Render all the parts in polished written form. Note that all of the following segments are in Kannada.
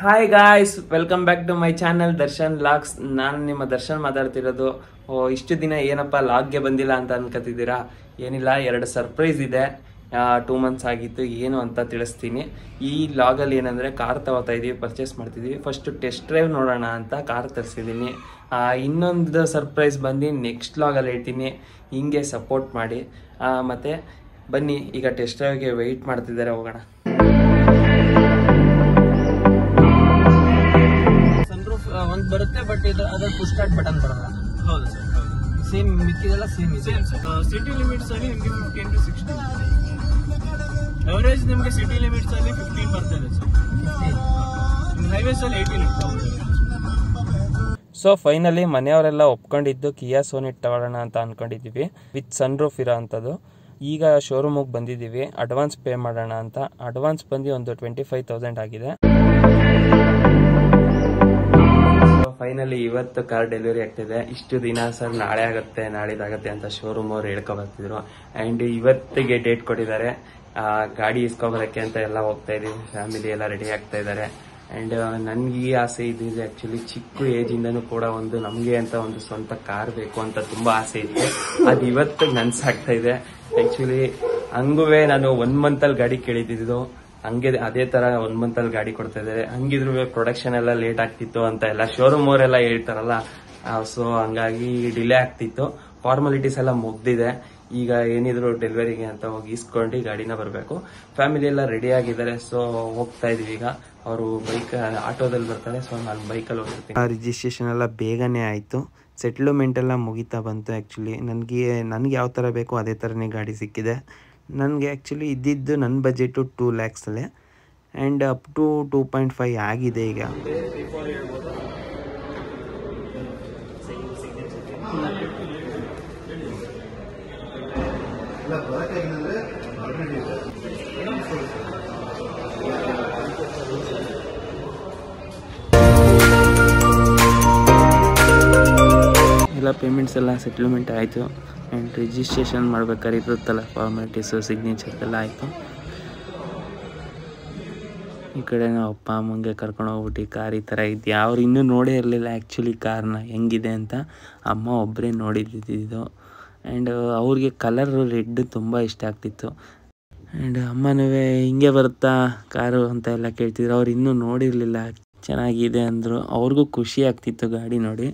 Hi guys, welcome back to my channel Darshan logs. ನಾನು ನಿಮ್ಮ ದರ್ಶನ್ ಮಾತಾಡ್ತಿರೋದು. ಇಷ್ಟು ದಿನ ಏನಪ್ಪ ಲಾಗ್ಗೆ ಬಂದಿಲ್ಲ ಅಂತ ಅನ್ಕೋತಿದ್ದೀರಾ? ಏನಿಲ್ಲ, 2 ಸರ್ಪ್ರೈಸ್ ಇದೆ. 2 ಮಂತ್ಸ್ ಆಗಿತ್ತು, ಏನು ಅಂತ ತಿಳಿಸ್ತೀನಿ. ಈ ಲಾಗಲ್ಲಿ ಏನಂದರೆ ಕಾರ್ ತಗೋತಾ ಇದ್ದೀವಿ, ಪರ್ಚೇಸ್ ಮಾಡ್ತಿದ್ದೀವಿ. ಫಸ್ಟು ಟೆಸ್ಟ್ ಡ್ರೈವ್ ನೋಡೋಣ ಅಂತ ಕಾರ್ ತರಿಸಿದ್ದೀನಿ. ಇನ್ನೊಂದು ಸರ್ಪ್ರೈಸ್ ಬಂದು ನೆಕ್ಸ್ಟ್ ಲಾಗಲ್ಲಿ ಹೇಳ್ತೀನಿ. ಹಿಂಗೆ ಸಪೋರ್ಟ್ ಮಾಡಿ. ಮತ್ತು ಬನ್ನಿ, ಈಗ ಟೆಸ್ಟ್ ಡ್ರೈವ್ಗೆ ವೆಯ್ಟ್ ಮಾಡ್ತಿದ್ದಾರೆ, ಹೋಗೋಣ. ಒಂದು ಬರುತ್ತೆ, ಬಟ್ ಇದು ಅದರ ಪುಷ್ ಸ್ಟಾರ್ಟ್ ಬಟನ್ ಬರಲ್ಲ. ಹೌದು ಸರ್, ಸೇಮ್ ಮಿಕ್ಕಿದೆಲ್ಲ ಸೇಮ್ ಇದೆ. ಸಿಟಿ ಲಿಮಿಟ್ಸ್ ಅಲ್ಲಿ ನಿಮಗೆ 15 to 16, ಅವರೇಜ್ ನಿಮಗೆ ಸಿಟಿ ಲಿಮಿಟ್ಸ್ ಅಲ್ಲಿ 15 ಬರ್ತದೆ ಸರ್. ಹೈವೇಸ್ ಅಲ್ಲಿ 18 ಇರ್ತದೆ. ಸೊ ಫೈನಲಿ ಮನೆಯವರೆಲ್ಲ ಒಪ್ಕೊಂಡಿದ್ದು ಕಿಯಾ ಸೋನೆಟ್ ತಗೊಳ್ಳೋಣ ಅಂತ ಅನ್ಕೊಂಡಿದ್ದೀವಿ, ವಿತ್ ಸನ್ ರೂಫ್ ಇರೋ ಅಂಥದ್ದು. ಈಗ ಶೋರೂಮಿಗೆ ಬಂದಿದ್ದೀವಿ, ಅಡ್ವಾನ್ಸ್ ಪೇ ಮಾಡೋಣ ಅಂತ. ಅಡ್ವಾನ್ಸ್ ಬಂದು ಒಂದು 25,000 ಆಗಿದೆ. ಫೈನಲಿ ಇವತ್ತು ಕಾರ್ ಡೆಲಿವರಿ ಆಗ್ತಿದೆ. ಇಷ್ಟು ದಿನ ಸರ್ ನಾಳೆ ಆಗುತ್ತೆ, ನಾಳಿದಾಗತ್ತೆ ಅಂತ ಶೋರೂಮ್ ಅವ್ರು ಹೇಳ್ಕೊಬರ್ತಿದ್ರು. ಆ್ಯಂಡ್ ಇವತ್ತಿಗೆ ಡೇಟ್ ಕೊಟ್ಟಿದ್ದಾರೆ. ಗಾಡಿ ಇಸ್ಕೊಬರಕ್ಕೆ ಅಂತ ಎಲ್ಲ ಹೋಗ್ತಾ ಇದೀವಿ. ಫ್ಯಾಮಿಲಿ ಎಲ್ಲ ರೆಡಿ ಆಗ್ತಾ ಇದ್ದಾರೆ. ಆ್ಯಂಡ್ ನನಗೆ ಈ ಆಸೆ ಇದ್ದಿದೆ. ಆ್ಯಕ್ಚುಲಿ ಚಿಕ್ಕ ಏಜಿಂದನೂ ಕೂಡ ನಮಗೆ ಅಂತ ಒಂದು ಸ್ವಂತ ಕಾರ್ ಬೇಕು ಅಂತ ತುಂಬ ಆಸೆ ಇದೆ. ಅದು ಇವತ್ತು ನನ್ಸಾಗ್ತಾ ಇದೆ. ಆ್ಯಕ್ಚುಲಿ ಹಂಗೂ ನಾನು 1 ಮಂತಲ್ಲಿ ಗಾಡಿ ಕೇಳಿದ್ದು. ಹಂಗೆ ಅದೇ ತರ 1 ಮಂತಲ್ಲಿ ಗಾಡಿ ಕೊಡ್ತಾ ಇದ್ದಾರೆ. ಹಂಗಿದ್ರು ಪ್ರೊಡಕ್ಷನ್ ಎಲ್ಲ ಲೇಟ್ ಆಗ್ತಿತ್ತು ಅಂತ ಎಲ್ಲ ಶೋರೂಮ್ ಅವರೆಲ್ಲ ಹೇಳ್ತಾರಲ್ಲ. ಸೊ ಹಂಗಾಗಿ ಡಿಲೇ ಆಗ್ತಿತ್ತು. ಫಾರ್ಮಾಲಿಟೀಸ್ ಎಲ್ಲ ಮುಗ್ದಿದೆ. ಈಗ ಏನಿದ್ರು ಡೆಲಿವರಿಗೆ ಅಂತ ಹೋಗಿ ಇಸ್ಕೊಂಡು ಗಾಡಿನ ಬರಬೇಕು. ಫ್ಯಾಮಿಲಿ ಎಲ್ಲ ರೆಡಿ ಆಗಿದ್ದಾರೆ. ಸೊ ಹೋಗ್ತಾ ಇದೀವಿ. ಈಗ ಅವರು ಬೈಕ್ ಆಟೋದಲ್ಲಿ ಬರ್ತಾರೆ. ಸೊ ನಾನು ಬೈಕಲ್ಲಿ ಹೋಗ್ತೀನಿ. ರಿಜಿಸ್ಟ್ರೇಷನ್ ಎಲ್ಲ ಬೇಗನೆ ಆಯಿತು. ಸೆಟ್ಲ್ಮೆಂಟ್ ಎಲ್ಲ ಮುಗಿತಾ ಬಂತು. ಆ್ಯಕ್ಚುಲಿ ನನಗೆ ಯಾವ ಥರ ಬೇಕೋ ಅದೇ ಥರನೇ ಗಾಡಿ ಸಿಕ್ಕಿದೆ. ನನಗೆ ಆ್ಯಕ್ಚುಲಿ ಇದ್ದಿದ್ದು ನನ್ನ ಬಜೆಟು 2 lakhsಲ್ಲೇ. ಆ್ಯಂಡ್ ಅಪ್ ಟು 2.5 ಆಗಿದೆ ಈಗ. ಎಲ್ಲ ಪೇಮೆಂಟ್ಸ್ ಎಲ್ಲ ಸೆಟ್ಲ್ಮೆಂಟ್ ಆಯಿತು. ಆ್ಯಂಡ್ ರಿಜಿಸ್ಟ್ರೇಷನ್ ಮಾಡ್ಬೇಕಾದ್ರೆ ಇರುತ್ತಲ್ಲ ಫಾರ್ಮಾಲಿಟೀಸು, ಸಿಗ್ನೇಚರ್ ಎಲ್ಲ ಆಯಿತು. ಈ ಕಡೆ ನಾವು ಅಪ್ಪ ಅಮ್ಮಂಗೆ ಕರ್ಕೊಂಡು ಹೋಗ್ಬಿಟ್ಟು ಕಾರ್ ಈ ಥರ ಇದೆಯಾ, ಅವ್ರು ಇನ್ನೂ ನೋಡೇ ಇರಲಿಲ್ಲ ಆ್ಯಕ್ಚುಲಿ ಕಾರ್ನ ಹೆಂಗಿದೆ ಅಂತ. ಅಮ್ಮ ಒಬ್ಬರೇ ನೋಡಿದ್ದಿದ್ದು. ಆ್ಯಂಡ್ ಅವ್ರಿಗೆ ಕಲರ್ ರೆಡ್ ತುಂಬ ಇಷ್ಟ ಆಗ್ತಿತ್ತು. ಆ್ಯಂಡ್ ಅಮ್ಮನೂ ಹಿಂಗೆ ಬರುತ್ತಾ ಕಾರು ಅಂತ ಎಲ್ಲ ಕೇಳ್ತಿದ್ರು. ಅವ್ರು ಇನ್ನೂ ನೋಡಿರಲಿಲ್ಲ. ಚೆನ್ನಾಗಿದೆ ಅಂದರು. ಅವ್ರಿಗೂ ಖುಷಿ ಆಗ್ತಿತ್ತು ಗಾಡಿ ನೋಡಿ.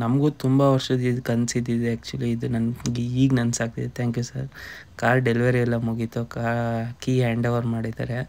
ನಮಗೂ ತುಂಬ ವರ್ಷದ ಇದು ಕನಸಿದ್ದಿದೆ ಆ್ಯಕ್ಚುಲಿ. ಇದು ನನಗೆ ಈಗ ನನ್ಸಾಗ್ತಿದೆ. Thank you sir. Car delivery ಎಲ್ಲ ಮುಗೀತು. ಕೀ ಹ್ಯಾಂಡ್ ಓವರ್ ಮಾಡಿದ್ದಾರೆ.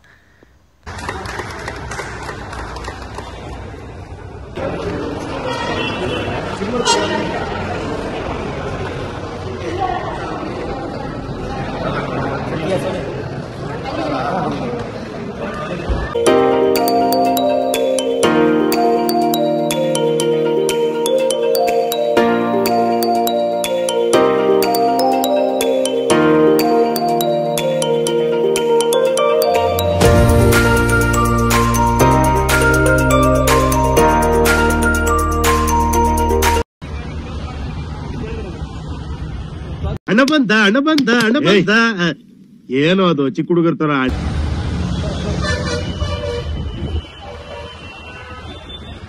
ಹಣ ಬಂದ ಏನೋ ಅದು ಚಿಕ್ಕ ಹುಡುಗರ ತರ.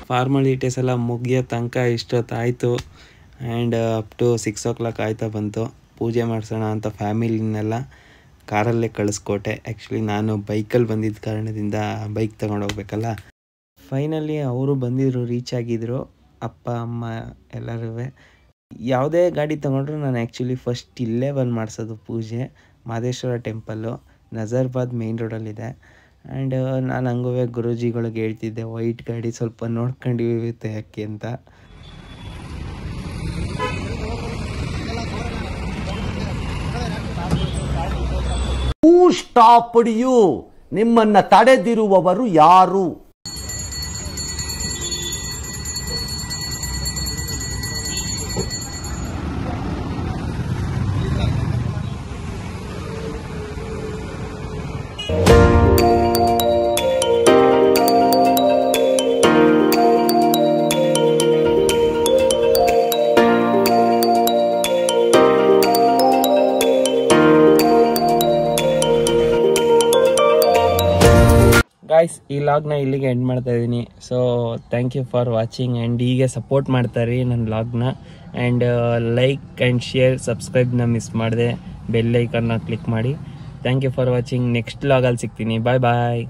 ಫಾರ್ಮಾಲಿಟೀಸ್ ಎಲ್ಲ ಮುಗಿಯೋ ತನಕ ಇಷ್ಟೊತ್ತಾಯಿತು. ಆ್ಯಂಡ್ ಅಪ್ ಟು 6 o'clock ಆಯ್ತಾ ಬಂತು. ಪೂಜೆ ಮಾಡಿಸೋಣ ಅಂತ ಫ್ಯಾಮಿಲಿನೆಲ್ಲ ಕಾರಲ್ಲೇ ಕಳಿಸ್ಕೊಟ್ಟೆ. ಆ್ಯಕ್ಚುಲಿ ನಾನು ಬೈಕಲ್ಲಿ ಬಂದಿದ್ದ ಕಾರಣದಿಂದ ಬೈಕ್ ತಗೊಂಡು ಹೋಗ್ಬೇಕಲ್ಲ. ಫೈನಲಿ ಅವರು ಬಂದಿದ್ರು, ರೀಚ್ ಆಗಿದ್ರು, ಅಪ್ಪ ಅಮ್ಮ ಎಲ್ಲರೂ. ಯಾವುದೇ ಗಾಡಿ ತೊಗೊಂಡ್ರು ನಾನು ಆ್ಯಕ್ಚುಲಿ ಫಸ್ಟ್ ಇಲ್ಲೇ ಬಂದು ಮಾಡಿಸೋದು ಪೂಜೆ. ಮಾದೇಶ್ವರ ಟೆಂಪಲ್ಲು ನಜರ್ಬಾದ್ ಮೇನ್ ರೋಡಲ್ಲಿದೆ. ಆ್ಯಂಡ್ ನಾನು ಹಂಗೂ ಗುರೂಜಿಗಳಿಗೆ ಹೇಳ್ತಿದ್ದೆ, ವೈಟ್ ಗಾಡಿ ಸ್ವಲ್ಪ ನೋಡ್ಕೊಂಡಿರುತ್ತೆ ಯಾಕೆ ಅಂತ. ಸ್ಟಾಪ್ಡ್ ಯು, ನಿಮ್ಮನ್ನ ತಡೆದಿರುವವರು ಯಾರು? ಗಾಯ್ಸ್, ಈ ಲಾಗ್ನ ಇಲ್ಲಿಗೆ ಎಂಡ್ ಮಾಡ್ತಾ ಇದ್ದೀನಿ. So thank you for watching and ಹೀಗೆ ಸಪೋರ್ಟ್ ಮಾಡ್ತಾರ್ರಿ ನನ್ನ ಲಾಗ್ನ. ಆ್ಯಂಡ್ ಲೈಕ್ ಆ್ಯಂಡ್ ಶೇರ್, ಸಬ್ಸ್ಕ್ರೈಬ್ನ ಮಿಸ್ ಮಾಡಿದೆ, ಬೆಲ್ ಐಕನ್ನ ಕ್ಲಿಕ್ ಮಾಡಿ. Thank you for watching. Next ಲಾಗಲ್ಲಿ ಸಿಗ್ತೀನಿ. ಬಾಯ್ ಬಾಯ್.